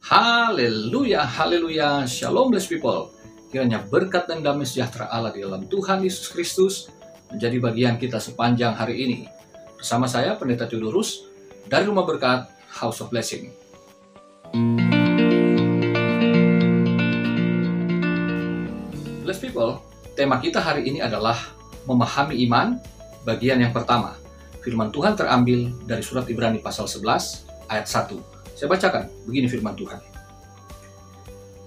Haleluya, haleluya, shalom blessed people. Kiranya berkat dan damai sejahtera Allah di dalam Tuhan Yesus Kristus menjadi bagian kita sepanjang hari ini. Bersama saya, Pendeta Theodorus, dari Rumah Berkat, House of Blessing. Blessed people, tema kita hari ini adalah memahami iman, bagian yang pertama. Firman Tuhan terambil dari surat Ibrani pasal 11, ayat 1. Saya bacakan, begini firman Tuhan.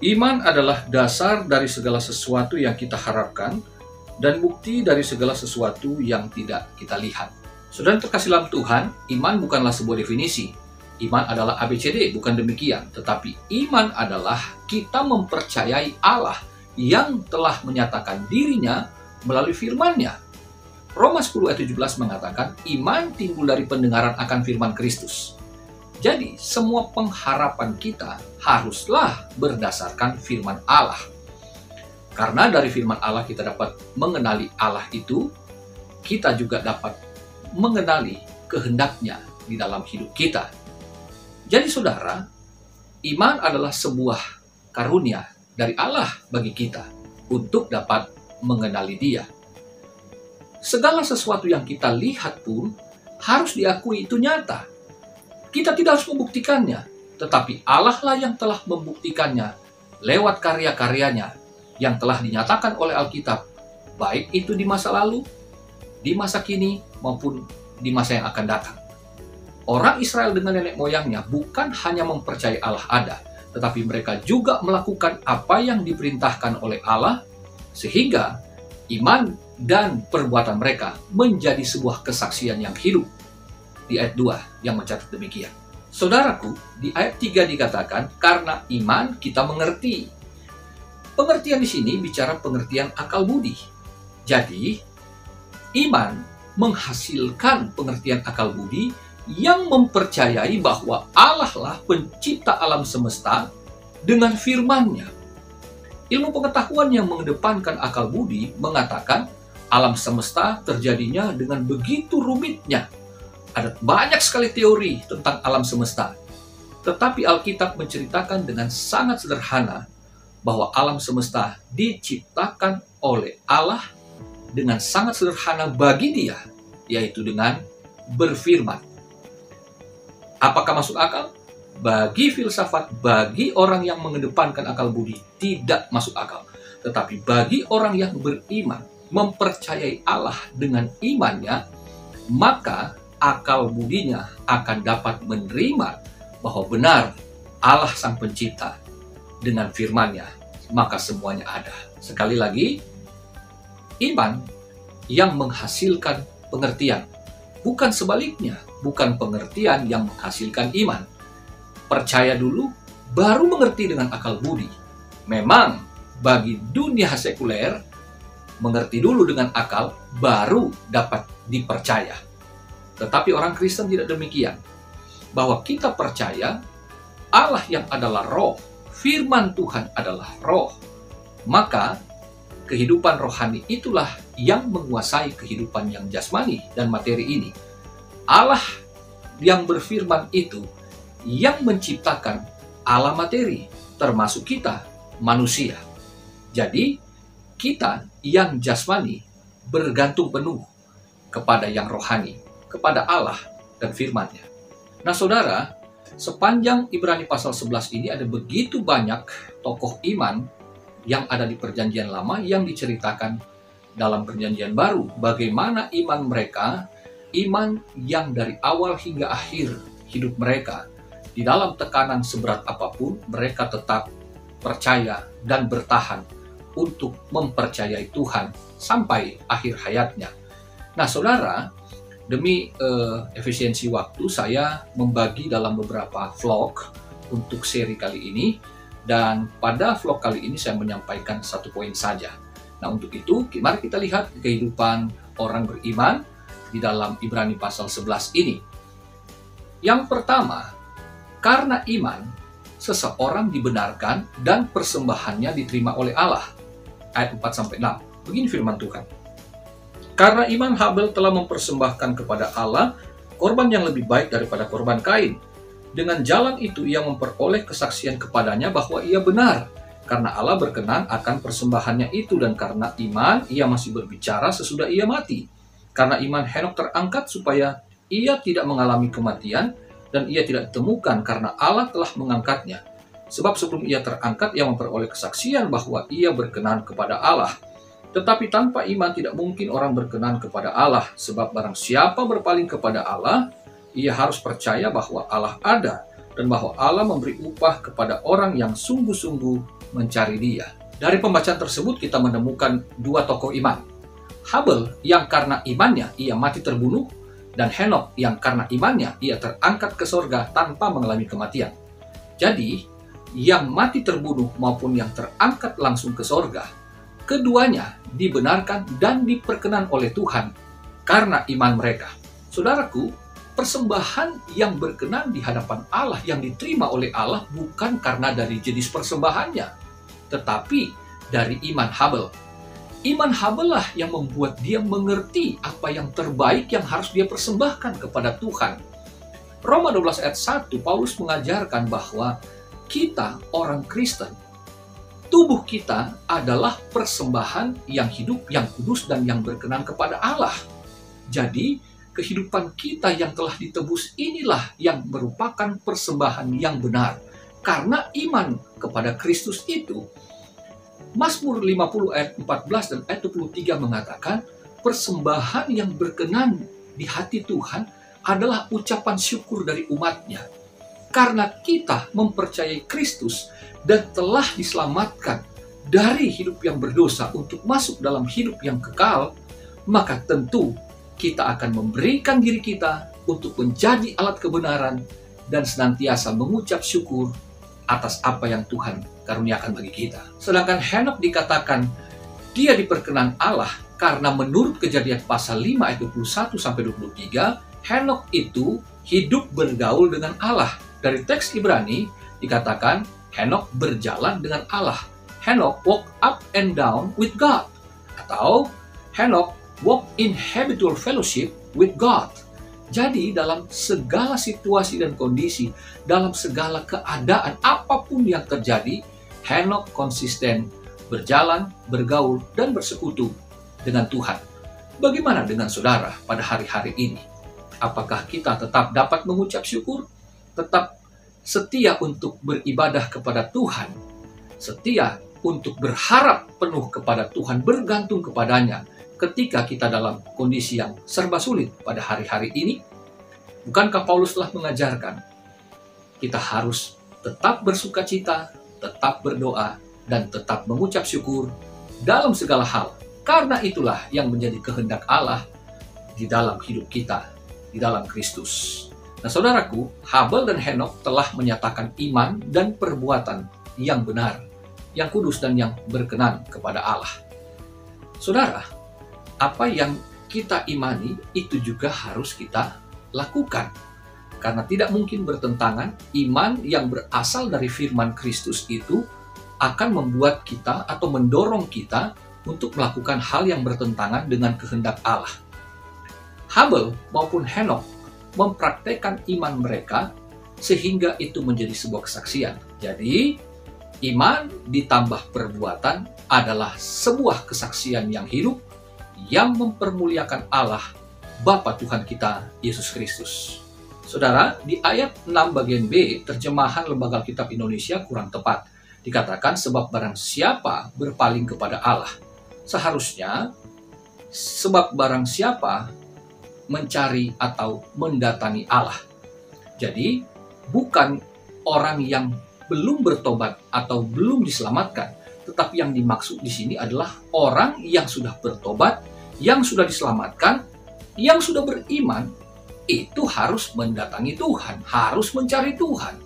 Iman adalah dasar dari segala sesuatu yang kita harapkan dan bukti dari segala sesuatu yang tidak kita lihat. Saudara terkasih dalam Tuhan, iman bukanlah sebuah definisi. Iman adalah ABCD, bukan demikian. Tetapi iman adalah kita mempercayai Allah yang telah menyatakan dirinya melalui firman-Nya. Roma 10 ayat 17 mengatakan, iman timbul dari pendengaran akan firman Kristus. Jadi, semua pengharapan kita haruslah berdasarkan firman Allah. Karena dari firman Allah kita dapat mengenali Allah itu, kita juga dapat mengenali kehendaknya di dalam hidup kita. Jadi saudara, iman adalah sebuah karunia dari Allah bagi kita untuk dapat mengenali Dia. Segala sesuatu yang kita lihat pun harus diakui itu nyata. Kita tidak harus membuktikannya, tetapi Allah lah yang telah membuktikannya lewat karya-karyanya yang telah dinyatakan oleh Alkitab, baik itu di masa lalu, di masa kini, maupun di masa yang akan datang. Orang Israel dengan nenek moyangnya bukan hanya mempercayai Allah ada, tetapi mereka juga melakukan apa yang diperintahkan oleh Allah, sehingga iman dan perbuatan mereka menjadi sebuah kesaksian yang hidup. Di ayat 2 yang mencatat demikian. Saudaraku, di ayat 3 dikatakan, karena iman kita mengerti. Pengertian di sini bicara pengertian akal budi. Jadi, iman menghasilkan pengertian akal budi yang mempercayai bahwa Allah lah pencipta alam semesta dengan firman-Nya. Ilmu pengetahuan yang mengedepankan akal budi mengatakan alam semesta terjadinya dengan begitu rumitnya. Ada banyak sekali teori tentang alam semesta. Tetapi Alkitab menceritakan dengan sangat sederhana bahwa alam semesta diciptakan oleh Allah dengan sangat sederhana bagi Dia, yaitu dengan berfirman. Apakah masuk akal? Bagi filsafat, bagi orang yang mengedepankan akal budi, tidak masuk akal. Tetapi bagi orang yang beriman, mempercayai Allah dengan imannya, maka akal budinya akan dapat menerima bahwa benar Allah Sang Pencipta dengan firman-Nya, maka semuanya ada. Sekali lagi, iman yang menghasilkan pengertian, bukan sebaliknya, bukan pengertian yang menghasilkan iman. Percaya dulu, baru mengerti dengan akal budi. Memang bagi dunia sekuler, mengerti dulu dengan akal, baru dapat dipercaya. Tetapi orang Kristen tidak demikian. Bahwa kita percaya Allah yang adalah roh, firman Tuhan adalah roh. Maka kehidupan rohani itulah yang menguasai kehidupan yang jasmani dan materi ini. Allah yang berfirman itu yang menciptakan alam materi, termasuk kita, manusia. Jadi, kita yang jasmani bergantung penuh kepada yang rohani, kepada Allah dan firman-Nya. Nah saudara, sepanjang Ibrani pasal 11 ini ada begitu banyak tokoh iman yang ada di perjanjian lama yang diceritakan dalam perjanjian baru. Bagaimana iman mereka, iman yang dari awal hingga akhir hidup mereka, di dalam tekanan seberat apapun, mereka tetap percaya dan bertahan untuk mempercayai Tuhan sampai akhir hayatnya. Nah saudara, demi efisiensi waktu, saya membagi dalam beberapa vlog untuk seri kali ini. Dan pada vlog kali ini saya menyampaikan satu poin saja. Nah untuk itu, mari kita lihat kehidupan orang beriman di dalam Ibrani pasal 11 ini. Yang pertama, karena iman, seseorang dibenarkan dan persembahannya diterima oleh Allah. Ayat 4-6. Begini firman Tuhan. Karena iman Habel telah mempersembahkan kepada Allah korban yang lebih baik daripada korban Kain. Dengan jalan itu ia memperoleh kesaksian kepadanya bahwa ia benar, karena Allah berkenan akan persembahannya itu, dan karena iman ia masih berbicara sesudah ia mati. Karena iman Henok terangkat supaya ia tidak mengalami kematian, dan ia tidak ditemukan karena Allah telah mengangkatnya. Sebab sebelum ia terangkat ia memperoleh kesaksian bahwa ia berkenan kepada Allah. Tetapi tanpa iman tidak mungkin orang berkenan kepada Allah, sebab barang siapa berpaling kepada Allah, ia harus percaya bahwa Allah ada, dan bahwa Allah memberi upah kepada orang yang sungguh-sungguh mencari Dia. Dari pembacaan tersebut kita menemukan dua tokoh iman. Habel yang karena imannya ia mati terbunuh, dan Henok yang karena imannya ia terangkat ke sorga tanpa mengalami kematian. Jadi, yang mati terbunuh maupun yang terangkat langsung ke sorga, keduanya dibenarkan dan diperkenan oleh Tuhan karena iman mereka. Saudaraku, persembahan yang berkenan di hadapan Allah, yang diterima oleh Allah, bukan karena dari jenis persembahannya, tetapi dari iman Habel. Iman Habel lah yang membuat dia mengerti apa yang terbaik yang harus dia persembahkan kepada Tuhan. Roma 12 ayat 1, Paulus mengajarkan bahwa kita, orang Kristen, tubuh kita adalah persembahan yang hidup, yang kudus, dan yang berkenan kepada Allah. Jadi, kehidupan kita yang telah ditebus inilah yang merupakan persembahan yang benar. Karena iman kepada Kristus itu. Mazmur 50 ayat 14 dan ayat 23 mengatakan, persembahan yang berkenan di hati Tuhan adalah ucapan syukur dari umatnya. Karena kita mempercayai Kristus dan telah diselamatkan dari hidup yang berdosa untuk masuk dalam hidup yang kekal, maka tentu kita akan memberikan diri kita untuk menjadi alat kebenaran dan senantiasa mengucap syukur atas apa yang Tuhan karuniakan bagi kita. Sedangkan Henok dikatakan dia diperkenan Allah karena menurut Kejadian pasal 5 ayat 21-23, Henok itu hidup bergaul dengan Allah. Dari teks Ibrani dikatakan Henok berjalan dengan Allah. Henok walk up and down with God. Atau Henok walk in habitual fellowship with God. Jadi dalam segala situasi dan kondisi, dalam segala keadaan apapun yang terjadi, Henok konsisten berjalan, bergaul, dan bersekutu dengan Tuhan. Bagaimana dengan saudara pada hari-hari ini? Apakah kita tetap dapat mengucap syukur? Tetap setia untuk beribadah kepada Tuhan? Setia untuk berharap penuh kepada Tuhan, bergantung kepadanya ketika kita dalam kondisi yang serba sulit pada hari-hari ini? Bukankah Paulus telah mengajarkan kita harus tetap bersuka cita, tetap berdoa, dan tetap mengucap syukur dalam segala hal? Karena itulah yang menjadi kehendak Allah di dalam hidup kita, di dalam Kristus. Nah saudaraku, Habel dan Henok telah menyatakan iman dan perbuatan yang benar, yang kudus dan yang berkenan kepada Allah. Saudara, apa yang kita imani itu juga harus kita lakukan. Karena tidak mungkin bertentangan, iman yang berasal dari firman Kristus itu akan membuat kita atau mendorong kita untuk melakukan hal yang bertentangan dengan kehendak Allah. Habel maupun Henok mempraktekkan iman mereka sehingga itu menjadi sebuah kesaksian. Jadi, iman ditambah perbuatan adalah sebuah kesaksian yang hidup yang mempermuliakan Allah, Bapa Tuhan kita, Yesus Kristus. Saudara, di ayat 6 bagian B, terjemahan Lembaga Alkitab Indonesia kurang tepat. Dikatakan, sebab barang siapa berpaling kepada Allah. Seharusnya, sebab barang siapa mencari atau mendatangi Allah. Jadi, bukan orang yang belum bertobat atau belum diselamatkan, tetapi yang dimaksud di sini adalah orang yang sudah bertobat, yang sudah diselamatkan, yang sudah beriman, itu harus mendatangi Tuhan, harus mencari Tuhan.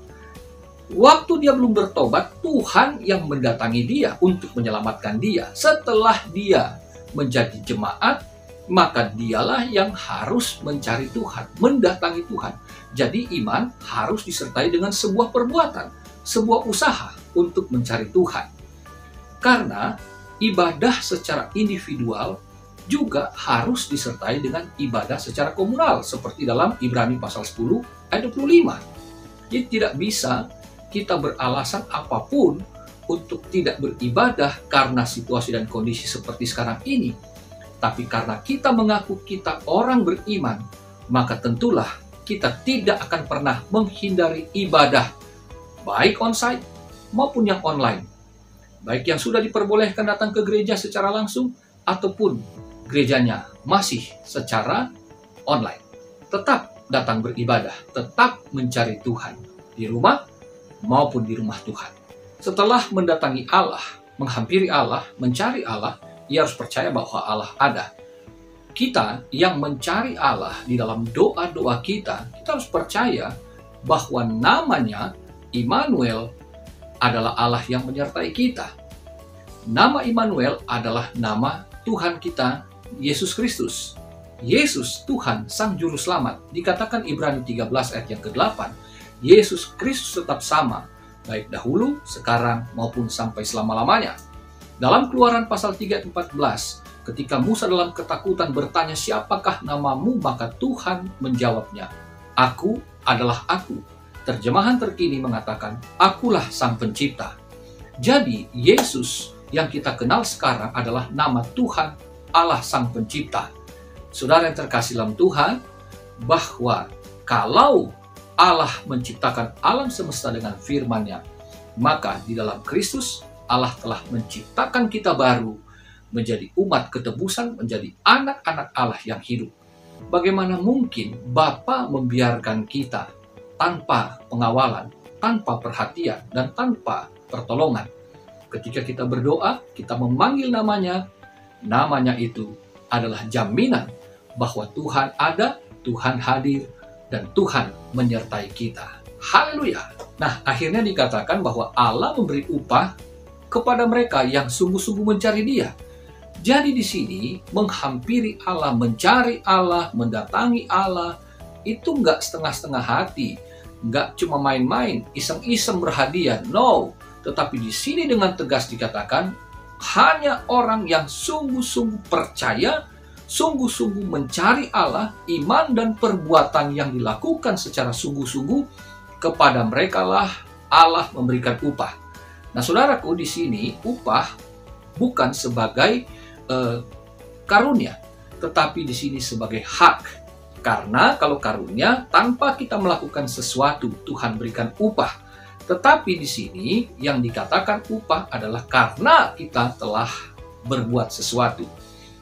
Waktu dia belum bertobat, Tuhan yang mendatangi dia untuk menyelamatkan dia. Setelah dia menjadi jemaat, maka dialah yang harus mencari Tuhan, mendatangi Tuhan. Jadi iman harus disertai dengan sebuah perbuatan, sebuah usaha untuk mencari Tuhan. Karena ibadah secara individual juga harus disertai dengan ibadah secara komunal, seperti dalam Ibrani pasal 10 ayat 25. Jadi tidak bisa kita beralasan apapun untuk tidak beribadah karena situasi dan kondisi seperti sekarang ini. Tapi karena kita mengaku kita orang beriman, maka tentulah kita tidak akan pernah menghindari ibadah, baik onsite maupun yang online. Baik yang sudah diperbolehkan datang ke gereja secara langsung, ataupun gerejanya masih secara online. Tetap datang beribadah, tetap mencari Tuhan di rumah maupun di rumah Tuhan. Setelah mendatangi Allah, menghampiri Allah, mencari Allah, ia harus percaya bahwa Allah ada. Kita yang mencari Allah di dalam doa-doa kita harus percaya bahwa namanya Immanuel adalah Allah yang menyertai kita. Nama Immanuel adalah nama Tuhan kita, Yesus Kristus. Yesus, Tuhan, Sang Juru Selamat. Dikatakan Ibrani 13 ayat yang ke-8, Yesus Kristus tetap sama, baik dahulu, sekarang, maupun sampai selama-lamanya. Dalam Keluaran pasal 3 ayat 14, ketika Musa dalam ketakutan bertanya, siapakah namamu? Maka Tuhan menjawabnya, Aku adalah Aku. Terjemahan terkini mengatakan, Akulah Sang Pencipta. Jadi, Yesus yang kita kenal sekarang adalah nama Tuhan, Allah Sang Pencipta. Saudara yang terkasih dalam Tuhan, bahwa kalau Allah menciptakan alam semesta dengan firman-Nya, maka di dalam Kristus Allah telah menciptakan kita baru, menjadi umat ketebusan, menjadi anak-anak Allah yang hidup. Bagaimana mungkin Bapa membiarkan kita tanpa pengawalan, tanpa perhatian, dan tanpa pertolongan? Ketika kita berdoa, kita memanggil namanya, namanya itu adalah jaminan bahwa Tuhan ada, Tuhan hadir, dan Tuhan menyertai kita. Haleluya! Nah, akhirnya dikatakan bahwa Allah memberi upah kepada mereka yang sungguh-sungguh mencari Dia. Jadi di sini menghampiri Allah, mencari Allah, mendatangi Allah, itu nggak setengah-setengah hati, nggak cuma main-main, iseng-iseng berhadiah. No, tetapi di sini dengan tegas dikatakan hanya orang yang sungguh-sungguh percaya, sungguh-sungguh mencari Allah, iman dan perbuatan yang dilakukan secara sungguh-sungguh, kepada mereka lah Allah memberikan upah. Nah, saudaraku, di sini upah bukan sebagai karunia, tetapi di sini sebagai hak. Karena kalau karunia tanpa kita melakukan sesuatu, Tuhan berikan upah. Tetapi di sini yang dikatakan upah adalah karena kita telah berbuat sesuatu.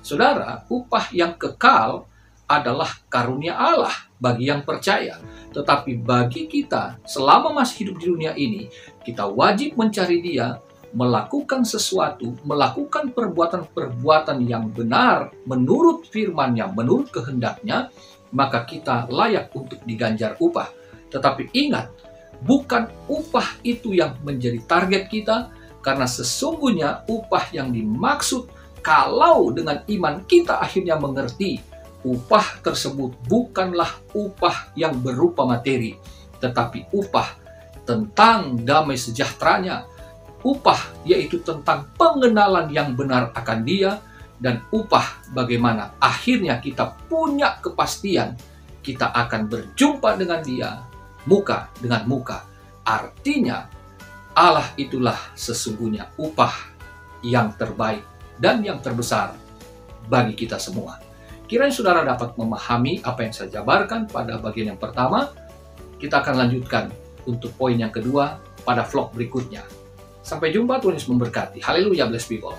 Saudara, upah yang kekal adalah karunia Allah bagi yang percaya. Tetapi bagi kita, selama masih hidup di dunia ini, kita wajib mencari Dia, melakukan sesuatu, melakukan perbuatan-perbuatan yang benar menurut firman-Nya, menurut kehendak-Nya, maka kita layak untuk diganjar upah. Tetapi ingat, bukan upah itu yang menjadi target kita, karena sesungguhnya upah yang dimaksud kalau dengan iman kita akhirnya mengerti, upah tersebut bukanlah upah yang berupa materi, tetapi upah tentang damai sejahteranya, upah yaitu tentang pengenalan yang benar akan Dia, dan upah bagaimana akhirnya kita punya kepastian kita akan berjumpa dengan Dia muka dengan muka. Artinya Allah itulah sesungguhnya upah yang terbaik dan yang terbesar bagi kita semua. Kiranya saudara dapat memahami apa yang saya jabarkan pada bagian yang pertama. Kita akan lanjutkan untuk poin yang kedua pada vlog berikutnya. Sampai jumpa, Tuhan Yesus memberkati. Haleluya, bless people.